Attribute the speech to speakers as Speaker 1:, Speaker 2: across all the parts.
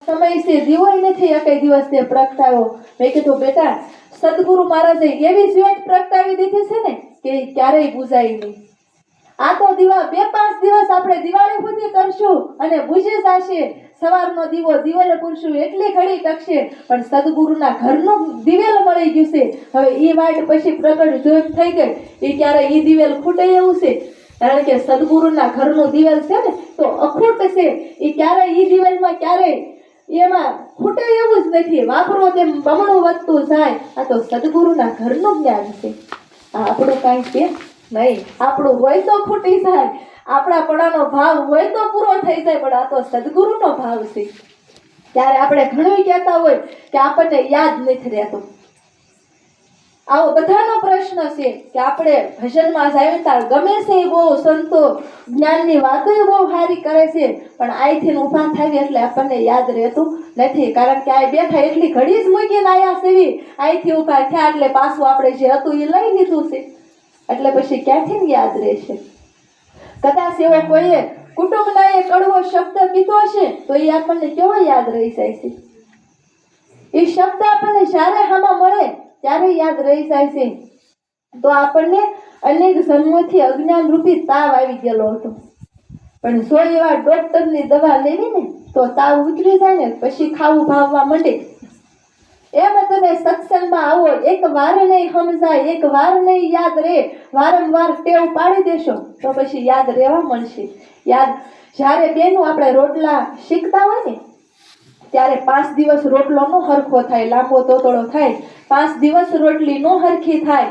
Speaker 1: સમયસે દીવો નથી એકેય દિવસ તે પ્રગટાવ્યો. મેં કીધું બેટા, સદગુરુ મહારાજે એવી જ્યોત પ્રગટાવી દીધી છે ને કે ક્યારેય બુઝાય નહીં. આ તો દીવા 2-5 દિવસ આપણે દિવાળી સુધી કરશું અને બુઝી જશે. સવારનો દીવો દિવેલ પૂરશું એટલી ઘડી ટકશે, પણ સદગુરુના ઘરનું દિવેલ મળી ગયું છે. હવે ઈ વાટ પછી પ્રગટ જ્યોત થઈ ગઈ, એ ક્યારે ઈ દિવેલ ખૂટે એવું છે? કારણ કે સદગુરુના ઘરનું દિવેલ છે ને તો અખૂટ છે. એ ક્યારે ઈ દિવેલમાં ક્યારેય એમાં ખૂટે એવું જ નથી. વાપરો તેમ બમણું વધતું જાય. આ તો સદગુરુના ઘરનું જ્ઞાન છે. આપણું કાંઈ છે નહીં. આપણું હોય તો ખૂટી જાય, આપણા પણાનો ભાવ હોય તો પૂરો થઈ જાય, પણ આ તો સદગુરુનો ભાવ છે. ત્યારે આપણે ઘણું કહેતા હોય કે આપણને યાદ નથી રહેતું. આવો બધાનો પ્રશ્ન છે કે આપણે ભજનમાં જાય ત્યારે ગમે છે બહુ સંતો જ્ઞાનની વાતો બહુ સારી કરે છે, પણ અહીંથી ઊભા થાય એટલે આપણને યાદ રહેતું નથી. કારણ કે આ બેઠા એટલી ઘડી જ મૂકીને આવ્યા છે, અહીંથી ઊભા થયા એટલે પાછું આપણે જે હતું એ લઈ લીધું છે, એટલે પછી ક્યાંથી યાદ રહેશે? કદાચ એવો કોઈએ કુટુંબના એ કડવો શબ્દ કીધો હશે તો એ આપણને કેવો યાદ રહી જાય છે? એ શબ્દ આપણને જ્યારે હામાં મળે ત્યારે યાદ રહી જાય છે. તો આપણને અનેક જન્મોથી અજ્ઞાન રૂપી તાવ આવી ગયેલો હતો, પણ જો એવા ડોક્ટરની દવા લેવી ને તો તાવ ઉતરી જાય ને પછી ખાવું ભાવવા માંડે. એમ તમે સત્સંગમાં આવો, એક વાર નહીં સમજાય, એક વાર નહીં યાદ રહે, વારંવાર ટેવ પાડી દેશો તો પછી યાદ રહેવા મળશે. યાદ જ્યારે બેનું આપણે રોટલા શીખતા હોય ને ત્યારે 5 દિવસ રોટલો નો હરખો થાય, લાંબો તોતડો થાય, 5 દિવસ રોટલી નો હરખી થાય,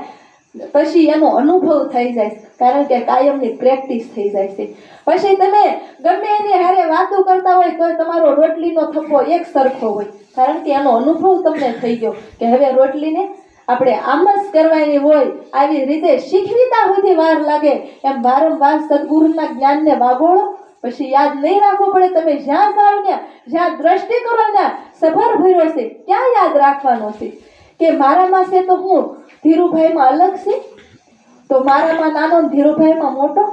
Speaker 1: પછી એનો અનુભવ થઈ જાય, કારણ કે કાયમની પ્રેક્ટિસ થઈ જાય છે. પછી તમે ગમે એની હારે વાતો કરતા હોય તો તમારો રોટલીનો થપ્પો એક સરખો હોય, કારણ કે એનો અનુભવ તમને થઈ ગયો કે હવે રોટલીને આપણે આમ જ કરવાની હોય. આવી રીતે શીખવીતા સુધી વાર લાગે. એમ વારંવાર સદગુરુના જ્ઞાનને વાગોળો, પછી યાદ નહીં રાખવું પડે. તમે જ્યાં જાઓ ને, જ્યાં દ્રષ્ટિ કરો ને, સભર ભર્યો છે, ક્યાં યાદ રાખવાનો છે? કે મારામાં છે તો હું ધીરુભાઈમાં અલગ છે, તો મારામાં નાનો ધીરુભાઈમાં મોટો,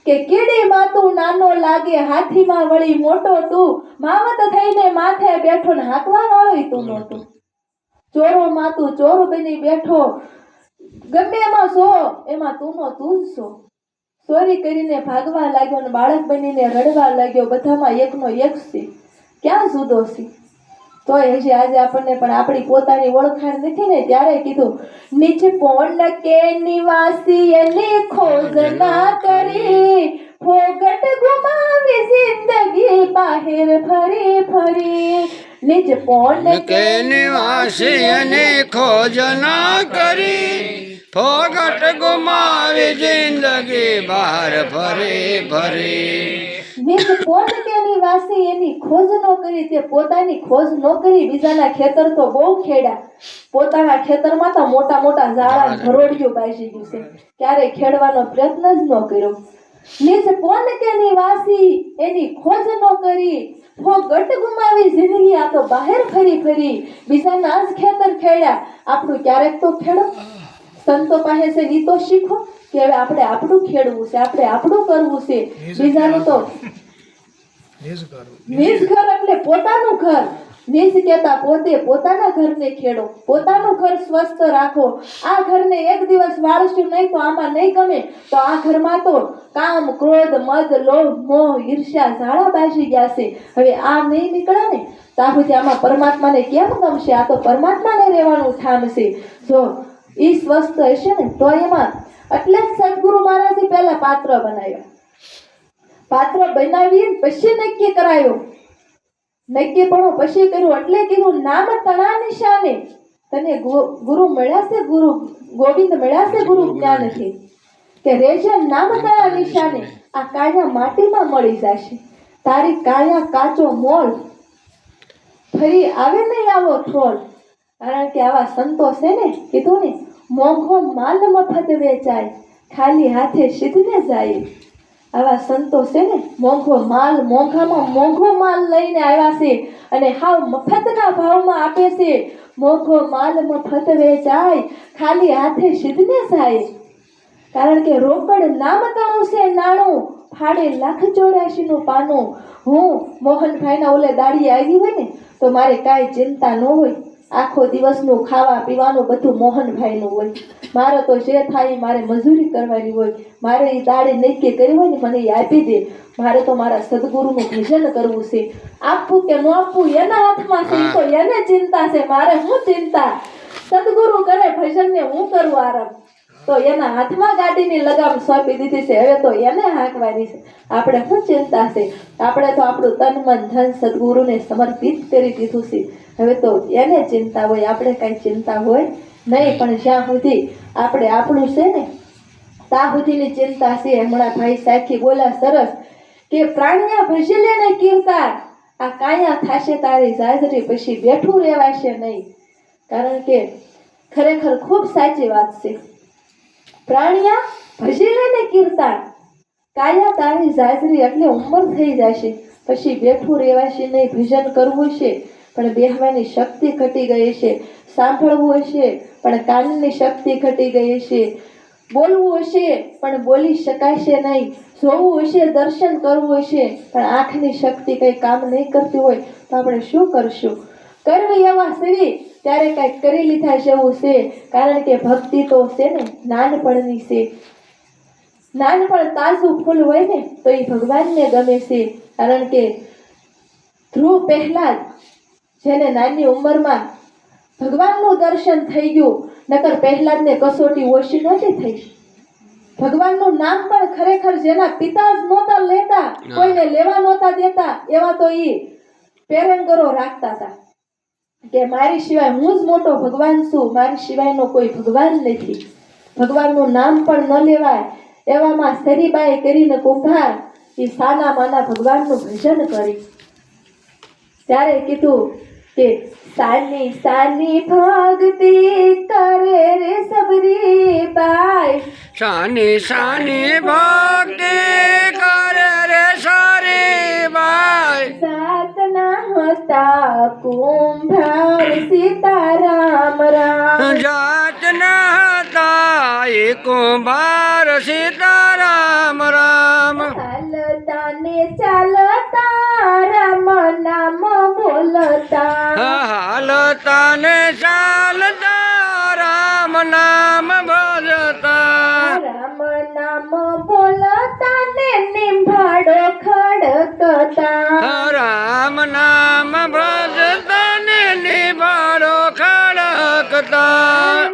Speaker 1: કે કીડી માતું નાનો લાગે હાથીમાં વળી મોટો તું, માવત થઈને માથે બેઠો ને હાંકવા વાળો તું નહોતું. ચોરો માતું ચોર બની બેઠો, ગમે એમાં છો એમાં તું તું જ છો. ચોરી કરીને ભાગવા લાગ્યો ને બાળક બનીને રડવા લાગ્યો, બધામાં એકનો એક છે, ક્યાં જુદો છે? તો હજી આજે આપણને પણ આપણી પોતાની ઓળખાણ નથી ને, ત્યારે કીધું નીચ પોન કે નિવાસી એની ખોજ ના કરી, ફોગટ ગુમાવી જિંદગી બહાર ફરી ફરી. નિજ પોન
Speaker 2: કે નિવાસી એની ખોજ ના કરી, ફોગટ ગુમાવી જિંદગી બહાર ફરી ફરી.
Speaker 1: નિજ પોન કે નિવાસી એની ખોજ ન કરી, તે પોતાની ખોજ ન કરી. બીજાના ખેતર તો બહુ ખેડ્યા, પોતાના ખેતરમાં તો મોટા મોટા ઝાડા ભરોડિયું બાજી ગયું છે, ક્યારેય ખેડવાનો પ્રયત્ન જ ન કર્યો. નિજ પોન કે નિવાસી એની ખોજ ન કરી, ફોગટ ગુમાવી જિંદગી આ તો બહાર ફરી ફરી. બીજાના જ ખેતર ખેડ્યા, આપણું ક્યારેક તો ખેડો. સંતો પાસે છે ઈ તો શીખો કે હવે આપણે આપણું ખેડવું છે, આપણે આપણું કરવું છે. બીજાનું તો નિજ ઘર એટલે પોતાનું ઘર. નિજ કહેતા પોતે પોતાના ઘરને ખેડો, પોતાનું ઘર સ્વસ્થ રાખો. આ ઘરને એક દિવસ વાળશું નહીં તો આમાં નહીં ગમે તો આ ઘરમાં તો કામ, ક્રોધ, મદ, લોભ, મોહ, ઈર્ષ્યા ઝાડા બાજી ગયા છે. હવે આ નહીં નીકળે ને ત્યાં સુધી આમાં પરમાત્માને કેમ ગમશે? આ તો પરમાત્માને રહેવાનું ઠામ છે. જો ઈ સ્વસ્થ હશે ને તો એમાં એટલે જ સદગુરુ મહારાજે પહેલા પાત્ર બનાવ્યા. પાત્ર બનાવીને પછી નક્કી કરાયો, નક્કી પણ પછી કર્યું એટલે કીધું નામ તણા નિશાને. તને ગુરુ મળ્યા છે, ગુરુ ગોવિંદ મળ્યા છે ગુરુ જ્ઞાનથી, કે રેજે નામ તણા નિશાને. આ કાયા માટીમાં મળી જશે, તારી કાયા કાચો મોલ, ફરી આવે નહીં આવો ઠોલ. કારણ કે આવા સંતો છે ને, કીધું ને મોંઘો માલ મફત વેચાય, ખાલી હાથે સિદ્ધને જાય. આવા સંતો છે ને મોંઘો માલ, મોંઘામાં મોંઘો માલ લઈને આવ્યા છે અને હાવ મફતના ભાવમાં આપે છે. મોંઘો માલ મફત વેચાય, ખાલી હાથે સિદ્ધને જાય. કારણ કે રોકડ નામ તણું છે નાણું, ફાડે 1,84,નું પાનું. હું મોહનભાઈના ઓલે દાડી આવી હોય ને તો મારે કાંઈ ચિંતા ન હોય. આખો દિવસનું ખાવા પીવાનું બધું મોહનભાઈનું હોય. મારે તો જે થાય એ મારે મજૂરી કરવાની હોય. મારે એ દાડે નક્કી કરી હોય ને મને એ આપી દે. મારે તો મારા સદગુરુનું ભજન કરવું છે. આપવું કે ન આપવું એના હાથમાં છે. ઈ તો એને ચિંતા છે, મારે શું ચિંતા? સદગુરુ કરે ભજનને હું કરું આરામ. તો એના હાથમાં ગાડીની લગામ સોંપી દીધી છે. હવે તો એને હાંકવાની છે. આપણે શું ચિંતા છે? આપણે તો આપણું તન મન ધન સદગુરુને સમર્પિત કરી દીધું છે. હવે તો એને ચિંતા હોય, આપણે કાંઈ ચિંતા હોય નહીં. પણ જ્યાં સુધી આપણે આપણું છે ને ત્યાં સુધીની ચિંતા છે. હમણાં ભાઈ સાખી બોલ્યા સરસ કે પ્રાણ્યા ભજલે ને કીર્તા આ કાયા થાશે તારી જાજરી, પછી બેઠું રહેવાશે નહીં. કારણ કે ખરેખર ખૂબ સાચી વાત છે. પ્રાણ્યા ભજલે ને કીર્તા કાયા તારી જાજરી, એટલે ઉંમર થઈ જશે પછી બેઠું રહેવાશે નહીં. ભજન કરવું છે પણ બેહવાની શક્તિ ઘટી ગઈ છે. સાંભળવું હશે પણ કાનની શક્તિ ઘટી ગઈ છે. બોલવું હશે પણ બોલી શકાશે નહીં. જોવું હશે, દર્શન કરવું હશે પણ આંખની શક્તિ કંઈ કામ નહીં કરતી હોય તો આપણે શું કરશું? કરવી એવા સેવી ત્યારે કંઈક કરી લીધા જેવું છે. કારણ કે ભક્તિ તો છે ને નાનપણની છે. નાનપણ તાજું ફૂલ હોય ને તો એ ભગવાનને ગમે છે. કારણ કે ધ્રુવ પહેલા જેને નાની ઉંમરમાં ભગવાનનું દર્શન થઈ ગયું, નકર પહેલાદને કસોટી ઓછી નહોતી થઈ. ભગવાનનું નામ પણ ખરેખર જેના પિતા જ નહોતા લેતા, કોઈને લેવા નહોતા દેતા, એવા તો ઈ પેરંગરો રાખતા હતા કે મારી સિવાય હું જ મોટો ભગવાન છું, મારી સિવાયનો કોઈ ભગવાન નથી. ભગવાનનું નામ પણ ન લેવાય. એવામાં સરીબાઈ કરીને કુંભાર એ સાના માના ભગવાનનું ભજન કરી. ત્યારે કીધું કે સાની સાની ભક્તિ કરે રે સબરી બાઈ,
Speaker 2: સાની સાની ભક્તિ કરે રે સારી બાઈ.
Speaker 1: જાતના હતા કુંભાર સીતારામ રામ,
Speaker 2: જાતના હતા એ કુંભાર સીતારામ રામ.
Speaker 1: ચાલતા ને ચાલતા રામ નામ બોલતા,
Speaker 2: હાલતા ને ચાલતા રામ નામ ભજતા.
Speaker 1: રામ નામ બોલતા ને નિંભાડો ખડકતા,
Speaker 2: રામ નામ ભજતા ને નિભાડો ખડકતા.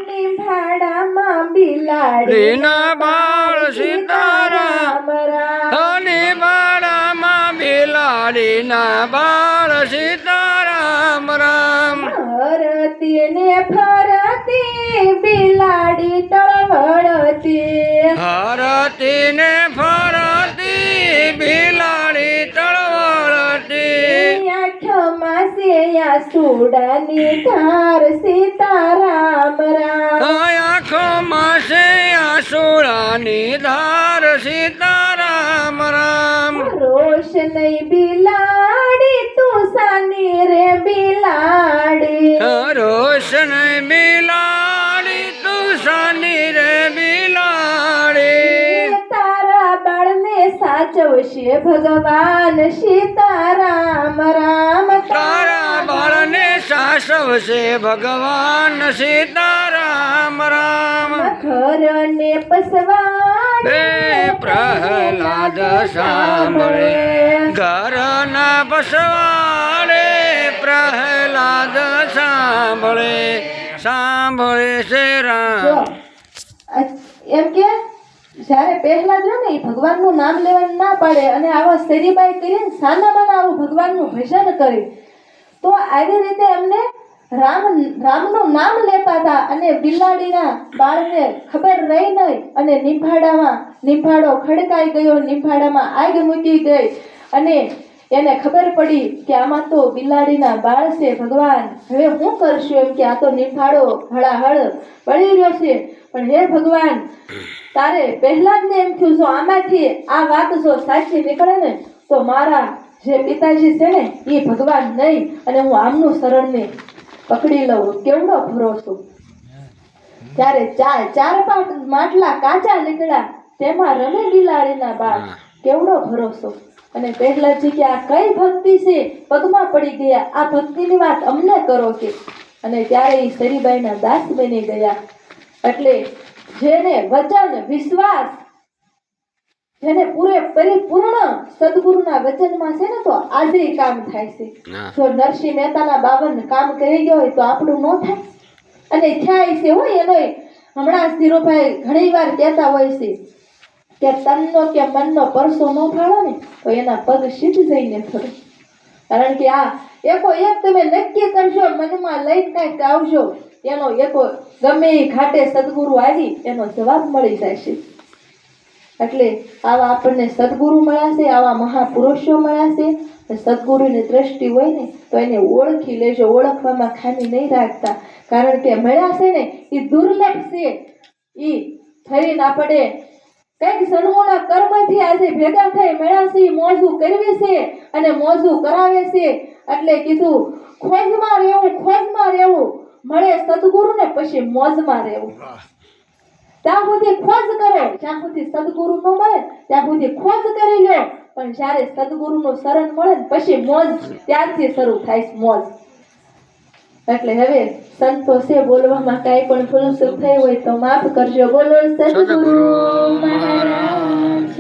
Speaker 1: નિંભાડામાં બિલાડી
Speaker 2: રીના બાળ સીતારામ
Speaker 1: રામ,
Speaker 2: નિભાડામાં બિલાડીના બાળ સીતારામ રામ.
Speaker 1: ફરતી ને ફરતી બિલાડી તળવળતી,
Speaker 2: હરતી ને ફરતી બિલાડી તળવળતી.
Speaker 1: આંખમાં સેયા સુડાની ધાર સીતારામ રામ,
Speaker 2: આંખોમાં છે આસુડાની ધાર સીતારામ રામ.
Speaker 1: રોશનઈ બિલાડી તું સાની રે બિલાડી,
Speaker 2: રોશન બિલાડી તું સાની રે બિલાડી.
Speaker 1: તારા બાળને સાચવશે ભગવાન સીતારામ રામ,
Speaker 2: તારા બાળને સાસવશે ભગવાન સીતારામ રામ.
Speaker 1: ઘરને પસવાડે
Speaker 2: પ્રહલાદ સાંભળે, ઘરના બસવાડે પ્રહલાદ સાંભળે, સાંભળે છે
Speaker 1: જો
Speaker 2: રામ.
Speaker 1: એમ કે જ્યારે પહેલા જો ને એ ભગવાનનું નામ લેવાનું ના પાડે અને આવા શરીબાઈ કરીને સાનામાં આવું ભગવાનનું ભજન કરે તો આવી રીતે એમને રામનું નામ લેતા હતા અને બિલાડીના બાળને ખબર રહી નહીં અને નિંભાડો ખડકાઈ ગયો, નિંભાડામાં આગ મૂકી ગઈ અને એને ખબર પડી કે આમાં તો બિલાડીના બાળ છે. ભગવાન હવે હું કરશું? એમ કે આ તો નિંભાડો હળાહળ બળી રહ્યો છે. પણ હે ભગવાન, તારે પહેલા જ ને એમ થયું જો આમાંથી આ વાત જો સાચી નીકળે ને તો મારા જે પિતાજી છે ને એ ભગવાન નહીં અને હું આમનું શરણને પકડી લઉં. કેવડો ભરોસો! ત્યારે ચાર પાંચ માટલા કાચા નીકળ્યા, તેમાં રમે બિલાડીના બાળ. કેવડો ભરોસો! અને પ્રહલાદજી કે આ કઈ ભક્તિ છે, પગમાં પડી ગયા, આ ભક્તિની વાત અમને કરો કે. અને ત્યારે એ સરીબાઈના દાસ બની ગયા. એટલે જેને વચન વિશ્વાસ, જેને પરિપૂર્ણ સદગુરુના વચનમાં છે ને, તો આજે કામ થાય છે. જો નરસિંહ મહેતાના 52 કામ કરી ગયો હોય તો આપણું ન થાય. અને થાય છે હોય એનો. હમણાં ધીરુભાઈ ઘણી વાર કહેતા હોય છે કે તનનો કે મનનો પરસો ન ફાળો ને તો એના પગ સીધ જઈને ફરો. કારણ કે આ એકો એક તમે નક્કી કરજો, મનમાં લઈને કાંઈક આવજો, એનો એકો ગમે એ ઘાટે સદગુરુ આવી એનો જવાબ મળી જાય છે. એટલે આવા આપણને સદગુરુ મળ્યા છે, આવા મહાપુરુષો મળ્યા છે. સદગુરુની દ્રષ્ટિ હોય ને તો એને ઓળખી લેજો, ઓળખવામાં ખામી નહીં રાખતા. કારણ કે મળ્યા છે ને એ દુર્લભ છે. એ ફરીને આપણે કંઈક જન્મોના કર્મથી આજે ભેગા થઈ મળ્યા છે, મોજું કરવી છે અને મોજું કરાવે છે. એટલે કીધું ખોજમાં રહેવું, મળે સદગુરુ ને પછી મોજમાં રહેવું. ત્યાં સુધી ખોજ કરો, જ્યાં સુધી સદગુરુ ન મળે ત્યાં સુધી ખોજ કરી લો. પણ જ્યારે સદગુરુનું શરણ મળે ને પછી મોજ ત્યારથી શરૂ થાય છે, મોજ. એટલે હવે સંતોષે બોલવામાં કાંઈ પણ ભૂલ ચૂક થઈ હોય તો માફ કરજો. બોલો સદગુરુ મહારાજ.